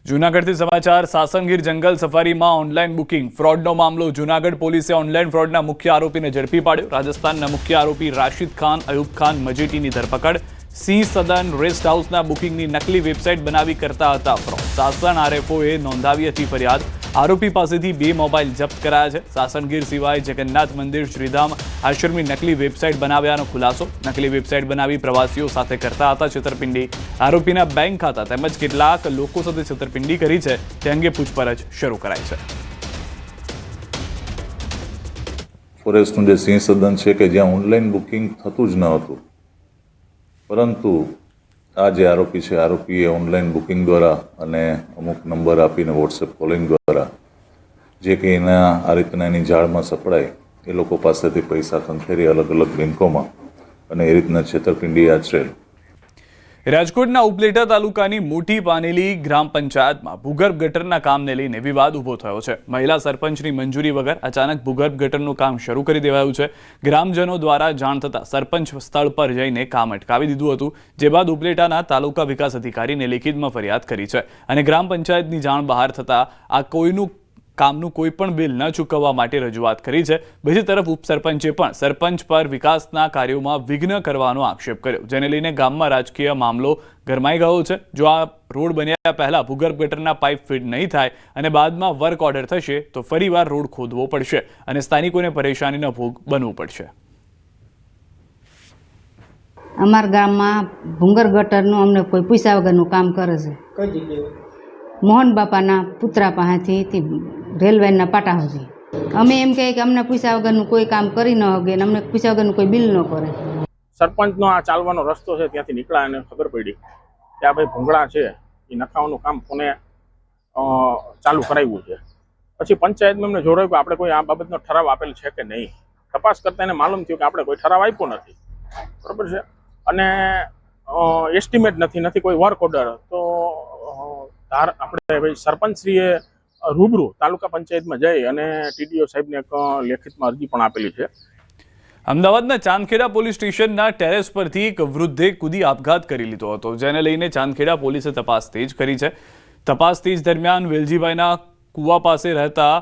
જૂનાગઢથી સમાચાર સાસણગીર જંગલ સફારીમાં online booking ફ્રોડનો મામલો। જૂનાગઢ પોલીસે ઓનલાઈન ફ્રોડના મુખ્ય આરોપીને ઝડપી પાડ્યો। રાજસ્થાનના મુખ્ય આરોપી રાશિદ ખાન અયુબ ખાન મજીટીની ધરપકડ। સિંહ સદન રેસ્ટ હાઉસના બુકિંગની નકલી વેબસાઇટ બનાવી કરતા હતા ફ્રોડ। સાસણ આરએફઓએ નોંધાવી હતી ફરિયાદ। આરોપી પાસેથી 2 મોબાઈલ જપ્ત કરાયા છે। સાસણગીર સિવાય જગન્નાથ મંદિર શ્રીધામ આશ્રમની નકલી વેબસાઇટ બનાવ્યાનો ખુલાસો। નકલી વેબસાઇટ બનાવી પ્રવાસીઓ સાથે કરતા હતા છેતરપિંડી। આરોપીના બેંક ખાતા તેમજ કેટલાક લોકો સાથે છેતરપિંડી કરી છે તે અંગે પૂછપરછ શરૂ કરાઈ છે। ફોરેસ્ટનું જે સિંહ સદન છે કે જ્યાં ઓનલાઈન બુકિંગ થતું જ ન હતું, પરંતુ આ જે આરોપી છે, આરોપીએ ઓનલાઈન બુકિંગ દ્વારા અને અમુક નંબર આપીને વોટ્સએપ કોલિંગ દ્વારા જે કે એના આ રીતના એની જાળમાં સપડાય એ લોકો પાસેથી પૈસા ખંખેરી અલગ અલગ બેંકોમાં અને એ રીતના છેતરપિંડી આચરેલ। રાજકોટના ઉપલેટા તાલુકાની મોટી પાનેલી ગ્રામ પંચાયતમાં ભૂગર્ભ ગટરના કામને લઈને વિવાદ ઊભો થયો છે। મહિલા સરપંચની મંજૂરી વગર અચાનક ભૂગર્ભ ગટરનું કામ શરૂ કરી દેવાયું છે। ગ્રામજનો દ્વારા જાણ થતાં સરપંચ સ્થળ પર જઈને કામ અટકાવી દીધું હતું, જે બાદ ઉપલેટાના તાલુકા વિકાસ અધિકારીને લેખિતમાં ફરિયાદ કરી છે અને ગ્રામ પંચાયતની જાણ બહાર થતાં આ કામનું કોઈ પણ બિલ ન ચૂકવવા માટે રજૂઆત કરી છે। બીજી તરફ ઉપસરપંચે પણ સરપંચ પર વિકાસના કાર્યોમાં વિઘ્ન કરવાનો આક્ષેપ કર્યો, જેને લઈને ગામમાં રાજકીય મામલો ગરમાઈ ગયો છે। જો આ રોડ બન્યા પહેલા ભૂગર્ભ ગટરના પાઇપ ફિટ નહીં થાય અને બાદમાં વર્ક ઓર્ડર થશે તો ફરીવાર રોડ ખોદવો પડશે અને સ્થાનિકોને પરેશાનીનો ભોગ બનવું પડશે। અમારા ગામમાં ભૂગર્ભ ગટરનું અમને કોઈ પૈસા વગરનું કામ કરે છે। કઈ જગ્યાએ? મોહન બાપાના પુત્રા પાસેથી રેલવેના પાટા સુધી અમે એમ કહીએ કે અમને પૈસા વગરનું કોઈ કામ કરી ન શકે ને અમને પૈસા વગરનું કોઈ બિલ ન કરે। સરપંચનો આ ચાલવાનો રસ્તો છે ત્યાંથી નીકળ્યા અને ખબર પડી કે આ ભાઈ ભૂંગળા છે એ નખાવાનું કામ કોને ચાલુ કરાવ્યું છે। પછી પંચાયતમાં એમને જોડાયું કે આપણે કોઈ આ બાબતનો ઠરાવ આપેલ છે કે નહીં। તપાસ કરતા એને માલુમ થયું કે આપણે કોઈ ઠરાવ આપ્યો નથી, બરાબર છે, અને એસ્ટિમેટ નથી કોઈ વર્ક ઓર્ડર। તો આપણે ભાઈ સરપંચશ્રીએ રૂબરૂ તાલુકા પંચાયતમાં જઈ અને ટીડીઓ સાહેબને એક લેખિતમાં અરજી પણ આપેલી છે। અમદાવાદના ચાંદખેડા પોલીસ સ્ટેશનના ટેરેસ પરથી એક વૃદ્ધે કૂદી આપઘાત કરી લીધો હતો, જેને લઈને ચાંદખેડા પોલીસે તપાસ તેજ કરી છે। તપાસ તેજ દરમિયાન વેલજીભાઈના કુવા પાસે રહેતા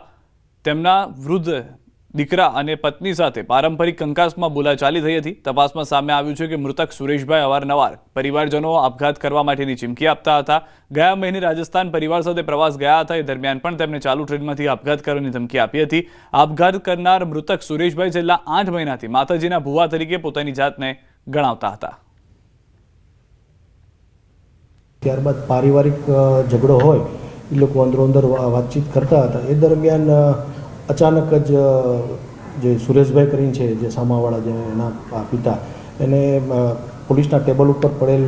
તેમના વૃદ્ધ દીકરા અને પત્ની સાથે પારંપરિક કંકાસમાં બોલાચાલી થઈ હતી। તપાસમાં સામે આવ્યું છે કે મૃતક સુરેશભાઈ અવારનવાર પરિવારજનો આપઘાત કરવા માટેની ચીમકી આપતા હતા। ગયા મહિને રાજસ્થાન પરિવાર સાથે પ્રવાસ ગયા હતા, એ દરમિયાન પણ તેમણે ચાલુ ટ્રેનમાંથી આપઘાત કરવાની ધમકી આપી હતી। આપઘાત કરનાર મૃતક સુરેશભાઈ છેલ્લા 8 મહિનાથી માતાજીના ભુવા તરીકે પોતાની જાતને ગણાવતા હતા। ત્યારબાદ પારિવારિક ઝઘડો હોય એ લોકો અંદરો અંદર વાતચીત કરતા હતા। એ દરમિયાન અચાનક જ જે સુરેશભાઈ કરીને છે, જે સામાવાળા જે એના પિતા, એને પોલીસના ટેબલ ઉપર પડેલ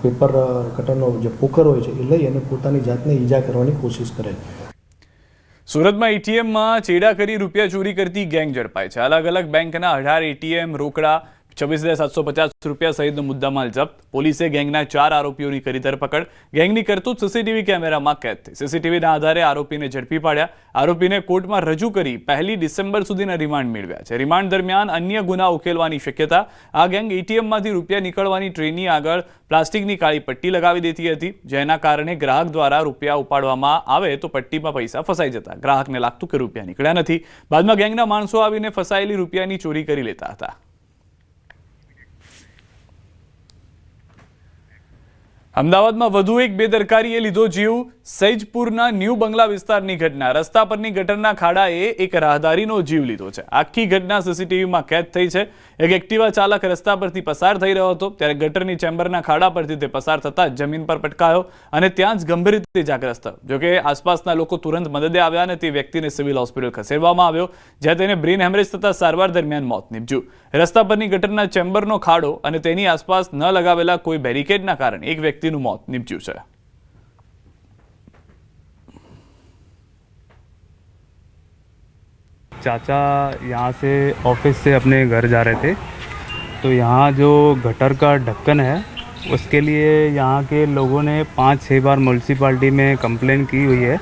પેપર કટરનો જે પોકર હોય છે એ લઈ અને પોતાની જાતને ઈજા કરવાની કોશિશ કરે। સુરતમાં એટીએમમાં ચેડા કરી રૂપિયા ચોરી કરતી ગેંગ ઝડપાઈ છે। અલગ અલગ બેંકના 18 એટીએમ, રોકડા, 26,750 રૂપિયા સહિતનો મુદ્દામાલ જપ્ત। પોલીસે ગેંગના 4 આરોપીઓની કરી ધરપકડ। ગેંગની કરતૂત સીસીટીવી કેમેરામાં કેદ થઈ। સીસીટીવીના આધારે આરોપીને ઝડપી પાડ્યા। આરોપીને કોર્ટમાં રજૂ કરી 1 ડિસેમ્બર સુધીના રિમાન્ડ મેળવ્યા છે। રિમાન્ડ દરમિયાન અન્ય ગુના ઉકેલવાની શક્યતા। આ ગેંગ એટીએમમાંથી રૂપિયા નીકળવાની ટ્રેની આગળ પ્લાસ્ટિકની કાળી પટ્ટી લગાવી દેતી હતી, જેના કારણે ગ્રાહક દ્વારા રૂપિયા ઉપાડવામાં આવે તો પટ્ટીમાં પૈસા ફસાઈ જતા। ગ્રાહકને લાગતું કે રૂપિયા નીકળ્યા નથી, બાદમાં ગેંગના માણસો આવીને ફસાયેલી રૂપિયાની ચોરી કરી લેતા હતા। અમદાવાદમાં વધુ એક બેદરકારીએ લીધો જીવ। સૈજપુરના ન્યૂ બંગલા વિસ્તારની ઘટના। રસ્તા પરની ગટરના ખાડાએ એક રાહદારીનો જીવ લીધો છે। આખી ઘટના સીસીટીવીમાં કેદ થઈ છે। એક એક્ટિવા ચાલક રસ્તા પરથી પસાર થઈ રહ્યો હતો, ત્યારે ગટરની ચેમ્બરના ખાડા પરથી તે પસાર થતાં જમીન પર પટકાયો અને ત્યાં જ ગંભીર રીતે ઇજાગ્રસ્ત થયો। જોકે આસપાસના લોકો તુરંત મદદે આવ્યા અને તે વ્યક્તિને સિવિલ હોસ્પિટલ ખસેડવામાં આવ્યો, જ્યાં તેને બ્રેન હેમરેજ થતાં સારવાર દરમિયાન મોત નીપજ્યું। રસ્તા પરની ગટરના ચેમ્બરનો ખાડો અને તેની આસપાસ ન લગાવેલા કોઈ બેરિકેડના કારણે એક વ્યક્તિનું મોત નીપજ્યું છે। चाचा यहाँ से ऑफिस से अपने घर जा रहे थे, तो यहाँ जो गटर का ढक्कन है उसके लिए यहाँ के लोगों ने 5-6 बार म्यूनसिपाल्टी में कंप्लेन की हुई है,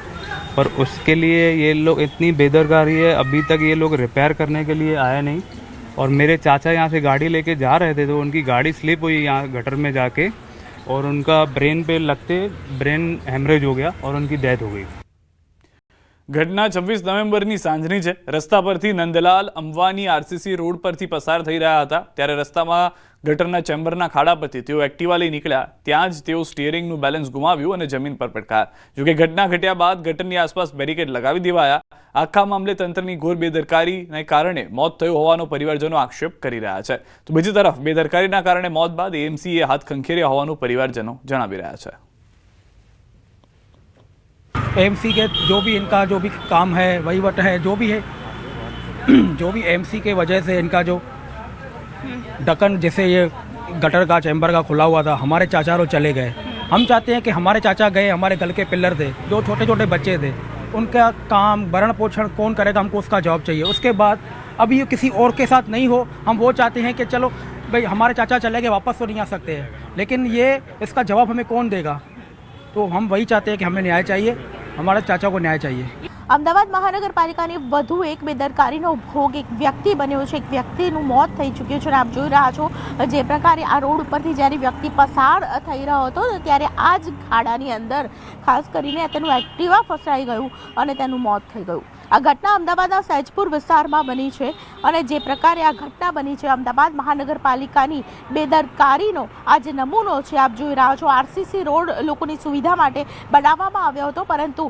पर उसके लिए ये लोग इतनी बेदरकारी है, अभी तक ये लोग रिपेयर करने के लिए आए नहीं। और मेरे चाचा यहाँ से गाड़ी लेके जा रहे थे तो उनकी गाड़ी स्लिप हुई यहाँ गटर में जाके, और उनका ब्रेन पे लगते ब्रेन हेमरेज हो गया और उनकी डेथ हो गई। ઘટના 26 નવેમ્બરની સાંજની છે। રસ્તા પરથી નંદલાલ અંબાની આરસીસી રોડ પરથી પસાર થઈ રહ્યા હતા ત્યારે રસ્તામાં ગટરના ચેમ્બરના ખાડા પરથી તેઓ એક્ટિવા લઈ નીકળ્યા। ત્યાં જ તેઓ સ્ટીયરિંગનું બેલેન્સ ગુમાવ્યું અને જમીન પર પટકાયા। જોકે ઘટના ઘટ્યા બાદ ગટરની આસપાસ બેરિકેડ લગાવી દેવાયા। આખા મામલે તંત્રની ઘોર બેદરકારીને કારણે મોત થયું હોવાનો પરિવારજનો આક્ષેપ કરી રહ્યા છે। તો બીજી તરફ બેદરકારીના કારણે મોત બાદ એએમસીએ હાથ ખંખેર્યા હોવાનું પરિવારજનો જણાવી રહ્યા છે। एएमसी के जो भी इनका जो भी काम है वहीवट है जो भी एएमसी के वजह से इनका जो ढक्कन जैसे ये गटर का चैम्बर का खुला हुआ था, हमारे चाचा लोग चले गए। हम चाहते हैं कि हमारे चाचा गए, हमारे गल के पिलर थे, जो छोटे छोटे बच्चे थे, उनका काम भरण पोषण कौन करेगा, हमको उसका जॉब चाहिए। उसके बाद अभी ये किसी और के साथ नहीं हो, हम वो चाहते हैं कि चलो भाई हमारे चाचा चले गए, वापस तो नहीं आ सकते हैं, लेकिन ये इसका जवाब हमें कौन देगा। तो हम वही चाहते हैं कि हमें न्याय चाहिए, हमारे चाचा को न्याय चाहिए। અમદાવાદ મહાનગરપાલિકાની વધુ એક બેદરકારીનો ભોગ એક વ્યક્તિ બન્યો છે। એક વ્યક્તિનું મોત થઈ ચૂક્યું છે અને આપ જોઈ રહ્યા છો જે પ્રકારે આ રોડ ઉપરથી જ્યારે વ્યક્તિ પસાર થઈ રહ્યો હતો ત્યારે આ જ ખાડાની અંદર ખાસ કરીને તેનું એક્ટિવા ફસાઈ ગયું અને તેનું મોત થઈ ગયું। આ ઘટના અમદાવાદના સહેજપુર વિસ્તારમાં બની છે અને જે પ્રકારે આ ઘટના બની છે અમદાવાદ મહાનગરપાલિકાની બેદરકારીનો આ જે નમૂનો છે આપ જોઈ રહ્યા છો। આરસીસી રોડ લોકોની સુવિધા માટે બનાવવામાં આવ્યો હતો, પરંતુ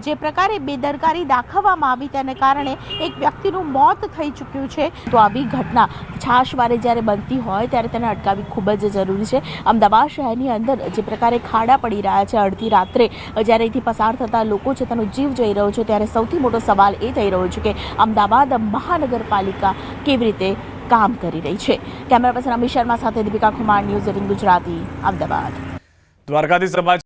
જે પ્રકારે બેદરકારી દાખવવામાં આવી તેને કારણે એક વ્યક્તિનું મોત થઈ ચૂક્યું છે। તો આવી ઘટના છાશવારે જ્યારે બનતી હોય ત્યારે તેને અટકાવવી ખૂબ જ જરૂરી છે। અમદાવાદ શહેરની અંદર જે પ્રકારે ખાડા પડી રહ્યા છે, અડધી રાત્રે જ્યારે અહીંથી પસાર થતા લોકો છે તેનો જીવ જઈ રહ્યો છે, ત્યારે સૌથી મોટો સવાલ એ થઈ રહ્યો છે કે અમદાવાદ મહાનગરપાલિકા કેવી રીતે કામ કરી રહી છે। કેમેરા પર્સન અમિત શર્મા સાથે દીપિકા કુમાર, ન્યૂઝ 18 ગુજરાતી, અમદાવાદ। દ્વારકાથી સમાચાર।